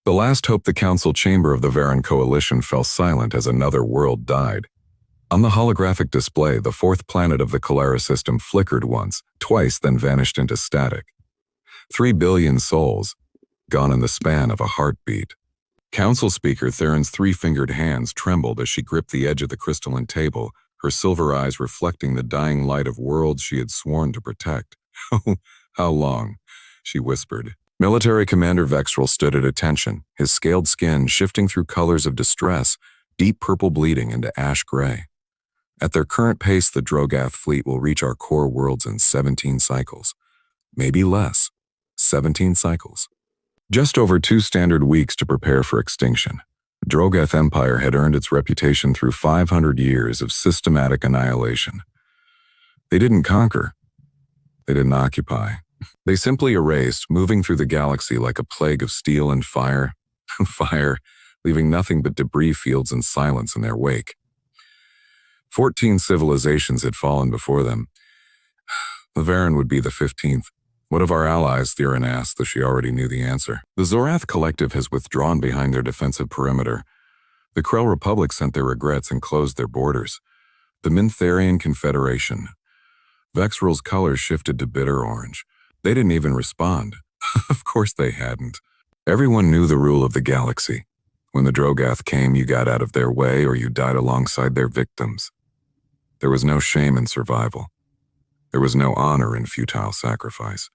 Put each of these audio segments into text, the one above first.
The last hope the council chamber of the Varan coalition fell silent as another world died. On the holographic display, the fourth planet of the Kalara system flickered once, twice, then vanished into static. 3 billion souls, gone in the span of a heartbeat. Council Speaker Theron's three-fingered hands trembled as she gripped the edge of the crystalline table, her silver eyes reflecting the dying light of worlds she had sworn to protect. "Oh, how long?" she whispered. Military Commander Vexrel stood at attention, his scaled skin shifting through colors of distress, deep purple bleeding into ash gray. At their current pace, the Drogath fleet will reach our core worlds in 17 cycles. Maybe less. 17 cycles. Just over 2 standard weeks to prepare for extinction. The Drogath Empire had earned its reputation through 500 years of systematic annihilation. They didn't conquer. They didn't occupy. They simply erased, moving through the galaxy like a plague of steel and fire, leaving nothing but debris fields and silence in their wake. 14 civilizations had fallen before them. The Varan would be the 15th. What of our allies? Theron asked, though she already knew the answer. The Zorath Collective has withdrawn behind their defensive perimeter. The Krell Republic sent their regrets and closed their borders. The Mintharian Confederation. Vexrel's colors shifted to bitter orange. They didn't even respond. Of course they hadn't. Everyone knew the rule of the galaxy. When the Drogath came, you got out of their way or you died alongside their victims. There was no shame in survival. There was no honor in futile sacrifice.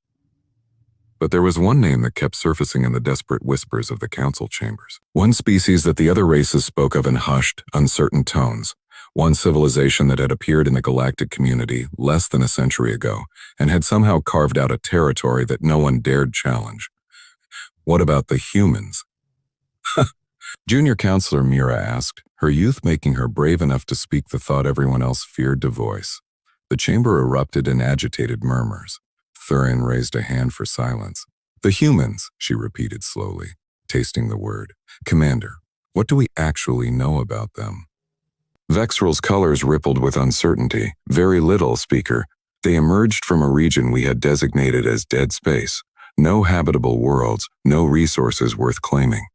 But there was one name that kept surfacing in the desperate whispers of the council chambers. One species that the other races spoke of in hushed, uncertain tones. One civilization that had appeared in the galactic community less than a century ago and had somehow carved out a territory that no one dared challenge. What about the humans? Junior Counselor Mira asked, her youth making her brave enough to speak the thought everyone else feared to voice. The chamber erupted in agitated murmurs. Thurin raised a hand for silence. The humans, she repeated slowly, tasting the word. Commander, what do we actually know about them? Vexrel's colors rippled with uncertainty. Very little, Speaker. They emerged from a region we had designated as dead space. No habitable worlds, no resources worth claiming.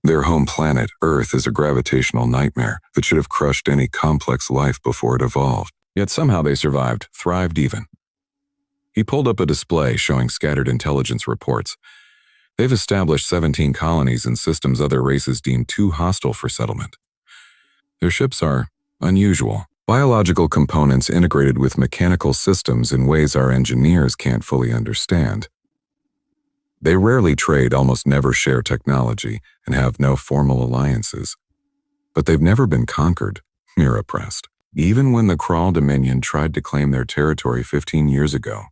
Their home planet, Earth, is a gravitational nightmare that should have crushed any complex life before it evolved. Yet somehow they survived, thrived even. He pulled up a display showing scattered intelligence reports. They've established 17 colonies in systems other races deem too hostile for settlement. Their ships are unusual. Biological components integrated with mechanical systems in ways our engineers can't fully understand. They rarely trade, almost never share technology, and have no formal alliances. But they've never been conquered, Mira pressed. Even when the Krall Dominion tried to claim their territory 15 years ago,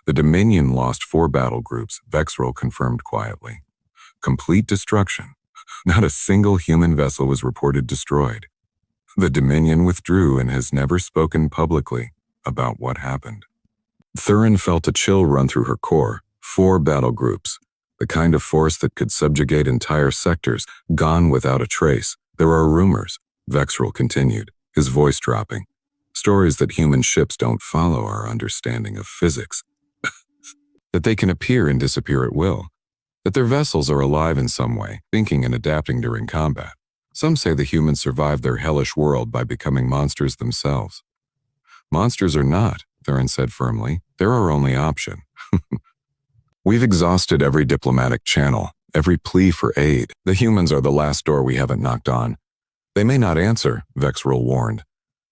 the Dominion lost 4 battle groups, Vexrel confirmed quietly. Complete destruction. Not a single human vessel was reported destroyed. The Dominion withdrew and has never spoken publicly about what happened. Thurin felt a chill run through her core. 4 battle groups. The kind of force that could subjugate entire sectors, gone without a trace. There are rumors, Vexrel continued, his voice dropping. Stories that human ships don't follow our understanding of physics. That they can appear and disappear at will. That their vessels are alive in some way, thinking and adapting during combat. Some say the humans survived their hellish world by becoming monsters themselves. Monsters or not, Thurin said firmly, they're our only option. We've exhausted every diplomatic channel, every plea for aid. The humans are the last door we haven't knocked on. They may not answer, Vexrel warned.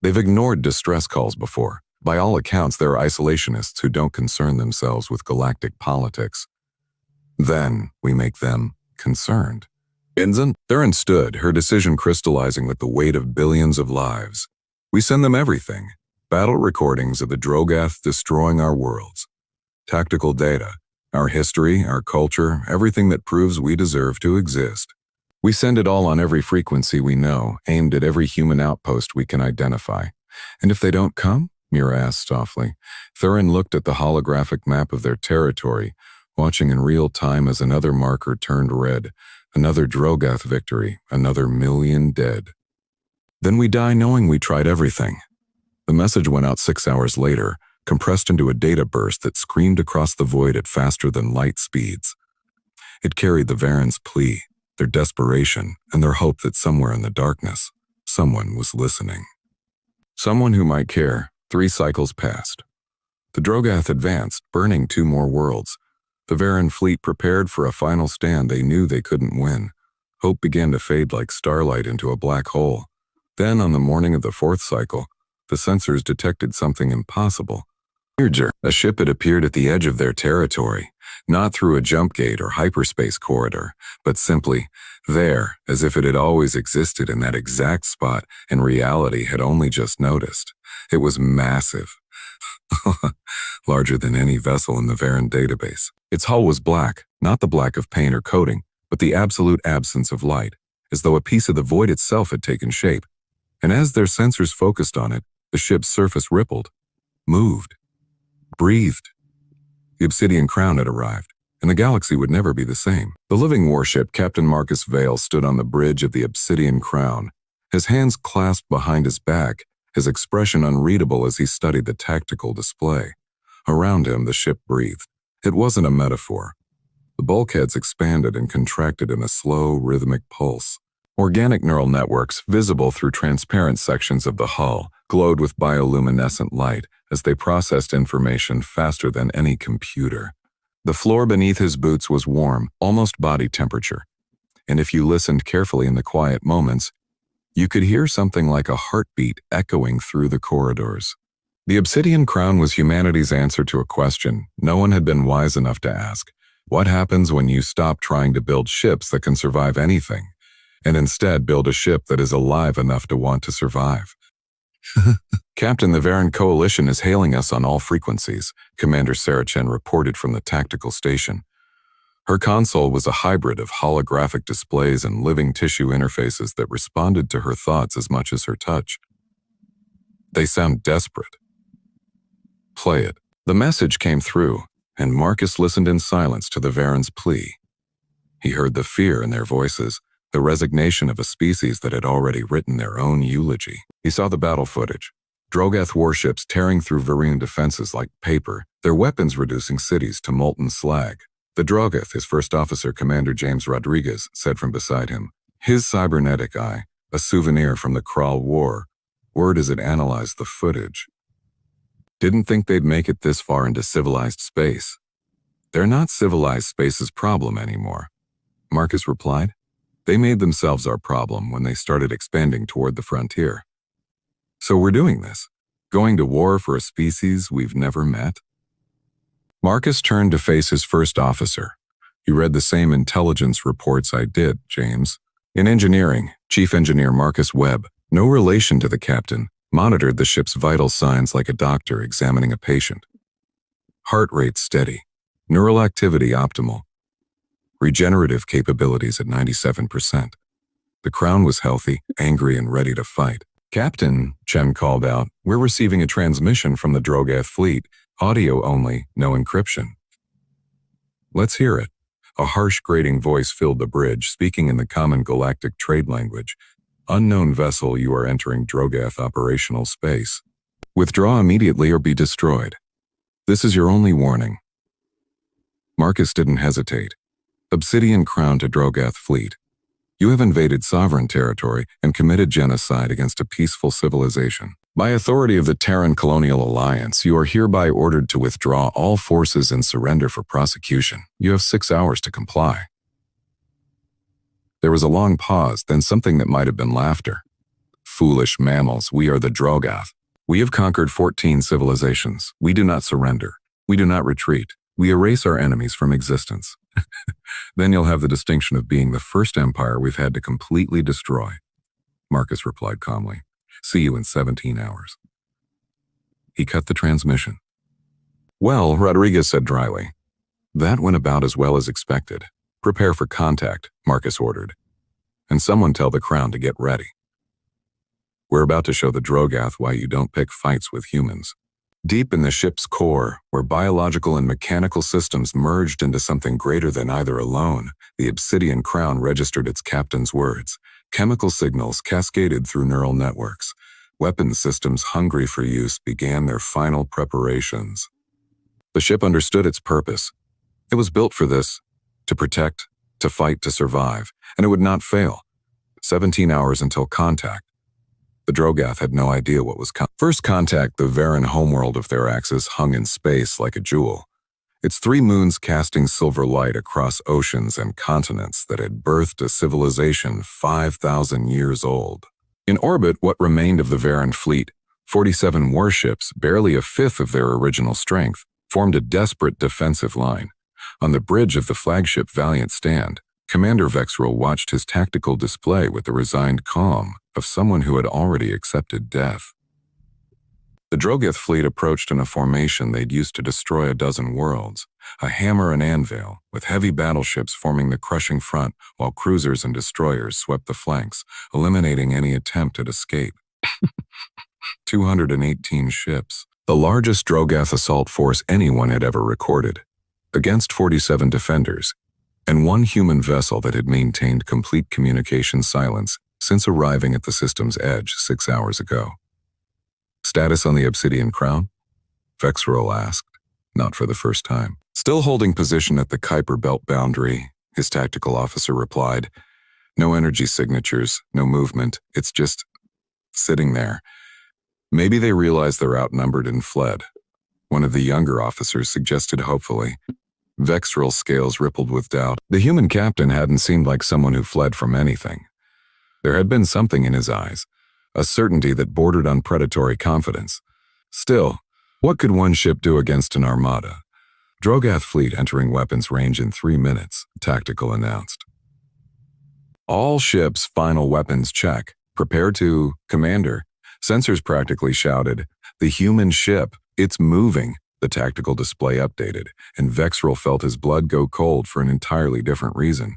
They've ignored distress calls before. By all accounts, they're isolationists who don't concern themselves with galactic politics. Then we make them concerned. Inzen? Thurin stood, her decision crystallizing with the weight of billions of lives. We send them everything. Battle recordings of the Drogath destroying our worlds. Tactical data. Our history, our culture, everything that proves we deserve to exist. We send it all on every frequency we know, aimed at every human outpost we can identify. And if they don't come? Mira asked softly. Thurin looked at the holographic map of their territory, watching in real time as another marker turned red. Another Drogath victory, another million dead. Then we die knowing we tried everything. The message went out 6 hours later, compressed into a data burst that screamed across the void at faster than light speeds. It carried the Varen's plea, their desperation, and their hope that somewhere in the darkness, someone was listening. Someone who might care. 3 cycles passed. The Drogath advanced, burning 2 more worlds. The Varen fleet prepared for a final stand they knew they couldn't win. Hope began to fade like starlight into a black hole. Then, on the morning of the 4th cycle, the sensors detected something impossible. A ship had appeared at the edge of their territory, not through a jump gate or hyperspace corridor, but simply there, as if it had always existed in that exact spot and reality had only just noticed. It was massive. Larger than any vessel in the Varen database. Its hull was black, not the black of paint or coating, but the absolute absence of light, as though a piece of the void itself had taken shape. And as their sensors focused on it, the ship's surface rippled, moved, breathed. The Obsidian Crown had arrived, and the galaxy would never be the same. The living warship, Captain Marcus Vale, stood on the bridge of the Obsidian Crown, his hands clasped behind his back, his expression unreadable as he studied the tactical display. Around him, the ship breathed. It wasn't a metaphor. The bulkheads expanded and contracted in a slow, rhythmic pulse. Organic neural networks, visible through transparent sections of the hull, glowed with bioluminescent light as they processed information faster than any computer. The floor beneath his boots was warm, almost body temperature. And if you listened carefully in the quiet moments, you could hear something like a heartbeat echoing through the corridors. The Obsidian Crown was humanity's answer to a question no one had been wise enough to ask. What happens when you stop trying to build ships that can survive anything, and instead build a ship that is alive enough to want to survive? Captain, the Varen Coalition is hailing us on all frequencies, Commander Sarachen reported from the tactical station. Her console was a hybrid of holographic displays and living tissue interfaces that responded to her thoughts as much as her touch. They sound desperate. Play it. The message came through, and Marcus listened in silence to the Varen's plea. He heard the fear in their voices, the resignation of a species that had already written their own eulogy. He saw the battle footage. Drogath warships tearing through Varean defenses like paper, their weapons reducing cities to molten slag. The Drogath, his first officer, Commander James Rodriguez, said from beside him, his cybernetic eye, a souvenir from the Kral War, word as it analyzed the footage. Didn't think they'd make it this far into civilized space. They're not civilized space's problem anymore, Marcus replied. They made themselves our problem when they started expanding toward the frontier. So we're doing this, going to war for a species we've never met? Marcus turned to face his first officer. You read the same intelligence reports I did, James. In engineering, Chief Engineer Marcus Webb, no relation to the captain, monitored the ship's vital signs like a doctor examining a patient. Heart rate steady, neural activity optimal, regenerative capabilities at 97%. The Crown was healthy, angry, and ready to fight. Captain, Chen called out, we're receiving a transmission from the Drogath fleet. Audio only, no encryption. Let's hear it. A harsh, grating voice filled the bridge, speaking in the common galactic trade language. Unknown vessel, you are entering Drogath operational space. Withdraw immediately or be destroyed. This is your only warning. Marcus didn't hesitate. Obsidian Crown to Drogath fleet. You have invaded sovereign territory and committed genocide against a peaceful civilization. By authority of the Terran Colonial Alliance, you are hereby ordered to withdraw all forces and surrender for prosecution. You have 6 hours to comply. There was a long pause, then something that might have been laughter. Foolish mammals, we are the Drogath. We have conquered 14 civilizations. We do not surrender. We do not retreat. We erase our enemies from existence. Then you'll have the distinction of being the first empire we've had to completely destroy. Marcus replied calmly. See you in 17 hours. He cut the transmission. Well, Rodriguez said dryly. That went about as well as expected. Prepare for contact, Marcus ordered. And someone tell the Crown to get ready. We're about to show the Drogath why you don't pick fights with humans. Deep in the ship's core, where biological and mechanical systems merged into something greater than either alone, the Obsidian Crown registered its captain's words. Chemical signals cascaded through neural networks. Weapons systems hungry for use began their final preparations. The ship understood its purpose. It was built for this. To protect, to fight, to survive, and it would not fail. 17 hours until contact. The Drogath had no idea what was coming. First contact, the Varan homeworld of Theraxis hung in space like a jewel. Its 3 moons casting silver light across oceans and continents that had birthed a civilization 5,000 years old. In orbit, what remained of the Varan fleet, 47 warships, barely a fifth of their original strength, formed a desperate defensive line. On the bridge of the flagship Valiant stand, Commander Vexrel watched his tactical display with the resigned calm of someone who had already accepted death. The Drogath fleet approached in a formation they'd used to destroy a dozen worlds, a hammer and anvil, with heavy battleships forming the crushing front while cruisers and destroyers swept the flanks, eliminating any attempt at escape. 218 ships, the largest Drogath assault force anyone had ever recorded, against 47 defenders, and 1 human vessel that had maintained complete communication silence since arriving at the system's edge 6 hours ago. Status on the Obsidian Crown? Vexrel asked, not for the first time. Still holding position at the Kuiper Belt boundary, his tactical officer replied. No energy signatures, no movement, it's just sitting there. Maybe they realize they're outnumbered and fled. One of the younger officers suggested hopefully. Vexrel's scales rippled with doubt. The human captain hadn't seemed like someone who fled from anything. There had been something in his eyes, a certainty that bordered on predatory confidence. Still, what could one ship do against an armada? Drogath fleet entering weapons range in 3 minutes, Tactical announced. All ships final weapons check. Prepare to, Commander. Sensors practically shouted, the human ship, it's moving. The tactical display updated, and Vexrel felt his blood go cold for an entirely different reason.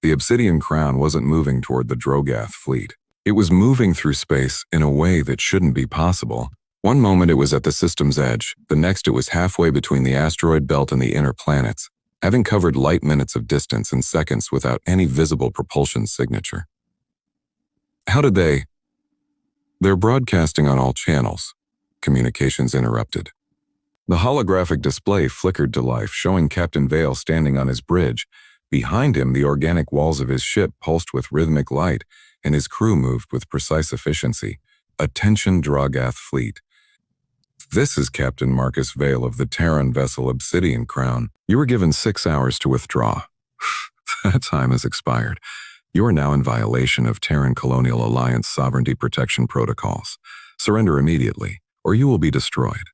The Obsidian Crown wasn't moving toward the Drogath fleet. It was moving through space in a way that shouldn't be possible. One moment it was at the system's edge, the next it was halfway between the asteroid belt and the inner planets, having covered light minutes of distance in seconds without any visible propulsion signature. How did they? They're broadcasting on all channels. Communications interrupted. The holographic display flickered to life, showing Captain Vale standing on his bridge. Behind him, the organic walls of his ship pulsed with rhythmic light, and his crew moved with precise efficiency. Attention, Drogath fleet. This is Captain Marcus Vale of the Terran vessel Obsidian Crown. You were given 6 hours to withdraw. That time has expired. You are now in violation of Terran Colonial Alliance sovereignty protection protocols. Surrender immediately, or you will be destroyed.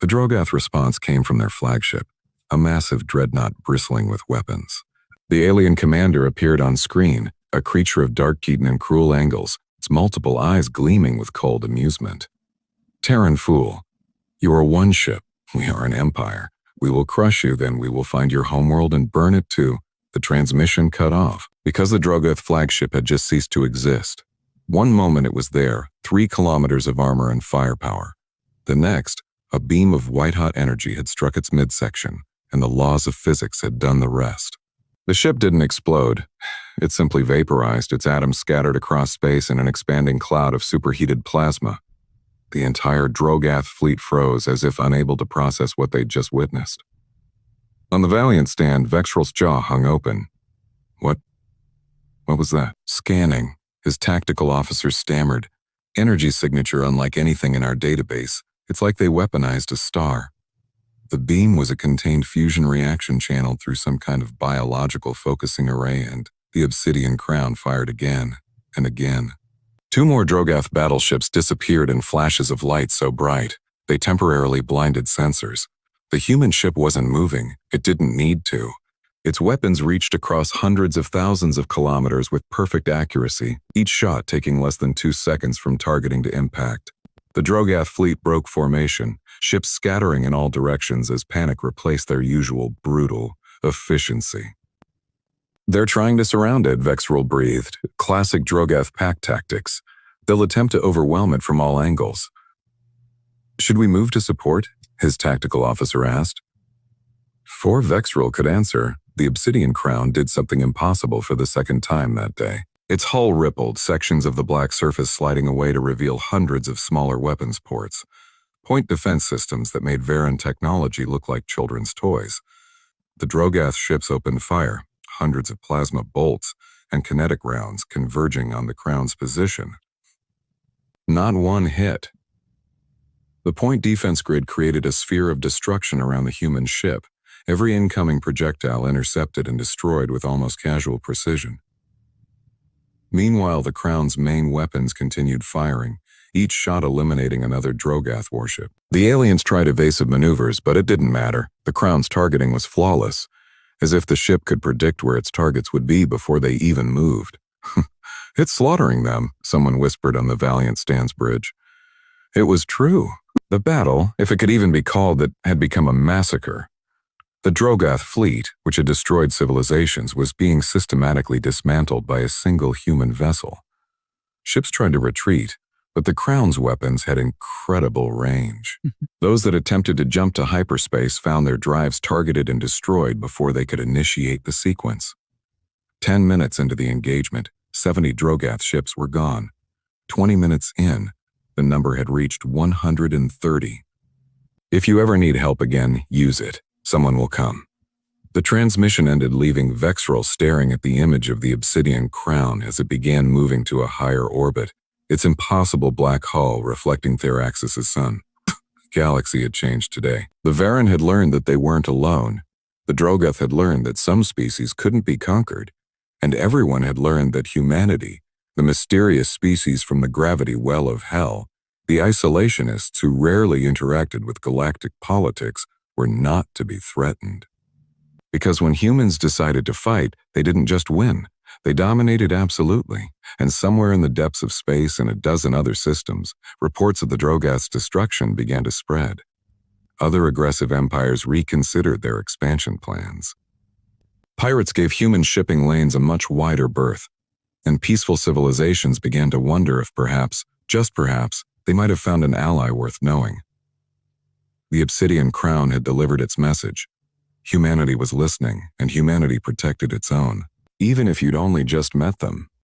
The Drogath response came from their flagship, a massive dreadnought bristling with weapons. The alien commander appeared on screen, a creature of dark Keaton and cruel angles, its multiple eyes gleaming with cold amusement. Terran fool, you are one ship, we are an empire. We will crush you, then we will find your homeworld and burn it too. The transmission cut off, because the Drogath flagship had just ceased to exist. One moment it was there, 3 kilometers of armor and firepower. The next, a beam of white-hot energy had struck its midsection, and the laws of physics had done the rest. The ship didn't explode. It simply vaporized, its atoms scattered across space in an expanding cloud of superheated plasma. The entire Drogath fleet froze as if unable to process what they'd just witnessed. On the Valiant stand, Vexrel's jaw hung open. What was that? Scanning, his tactical officer stammered. Energy signature unlike anything in our database. It's like they weaponized a star. The beam was a contained fusion reaction channeled through some kind of biological focusing array, and the Obsidian Crown fired again and again. 2 more Drogath battleships disappeared in flashes of light so bright, they temporarily blinded sensors. The human ship wasn't moving. It didn't need to. Its weapons reached across hundreds of thousands of kilometers with perfect accuracy, each shot taking less than 2 seconds from targeting to impact. The Drogath fleet broke formation, ships scattering in all directions as panic replaced their usual brutal efficiency. They're trying to surround it, Vexrel breathed. Classic Drogath pack tactics. They'll attempt to overwhelm it from all angles. Should we move to support? His tactical officer asked. Before Vexrel could answer, the Obsidian Crown did something impossible for the second time that day. Its hull rippled, sections of the black surface sliding away to reveal hundreds of smaller weapons ports. Point defense systems that made Varan technology look like children's toys. The Drogath ships opened fire, hundreds of plasma bolts and kinetic rounds converging on the Crown's position. Not one hit. The point defense grid created a sphere of destruction around the human ship, every incoming projectile intercepted and destroyed with almost casual precision. Meanwhile, the Crown's main weapons continued firing, each shot eliminating another Drogath warship. The aliens tried evasive maneuvers, but it didn't matter. The Crown's targeting was flawless, as if the ship could predict where its targets would be before they even moved. "It's slaughtering them," someone whispered on the Valiant Stand's bridge. It was true. The battle, if it could even be called that, had become a massacre. The Drogath fleet, which had destroyed civilizations, was being systematically dismantled by a single human vessel. Ships tried to retreat, but the Crown's weapons had incredible range. Those that attempted to jump to hyperspace found their drives targeted and destroyed before they could initiate the sequence. 10 minutes into the engagement, 70 Drogath ships were gone. 20 minutes in, the number had reached 130. If you ever need help again, use it. Someone will come. The transmission ended, leaving Vexrel staring at the image of the obsidian crown as it began moving to a higher orbit, its impossible black hull reflecting Theraxis' sun. The galaxy had changed today. The Varen had learned that they weren't alone. The Drogath had learned that some species couldn't be conquered, and everyone had learned that humanity, the mysterious species from the gravity well of hell, the isolationists who rarely interacted with galactic politics, were not to be threatened. Because when humans decided to fight, they didn't just win, they dominated absolutely, and somewhere in the depths of space and a dozen other systems, reports of the Drogath's destruction began to spread. Other aggressive empires reconsidered their expansion plans. Pirates gave human shipping lanes a much wider berth, and peaceful civilizations began to wonder if perhaps, just perhaps, they might have found an ally worth knowing. The Obsidian Crown had delivered its message. Humanity was listening, and humanity protected its own. Even if you'd only just met them,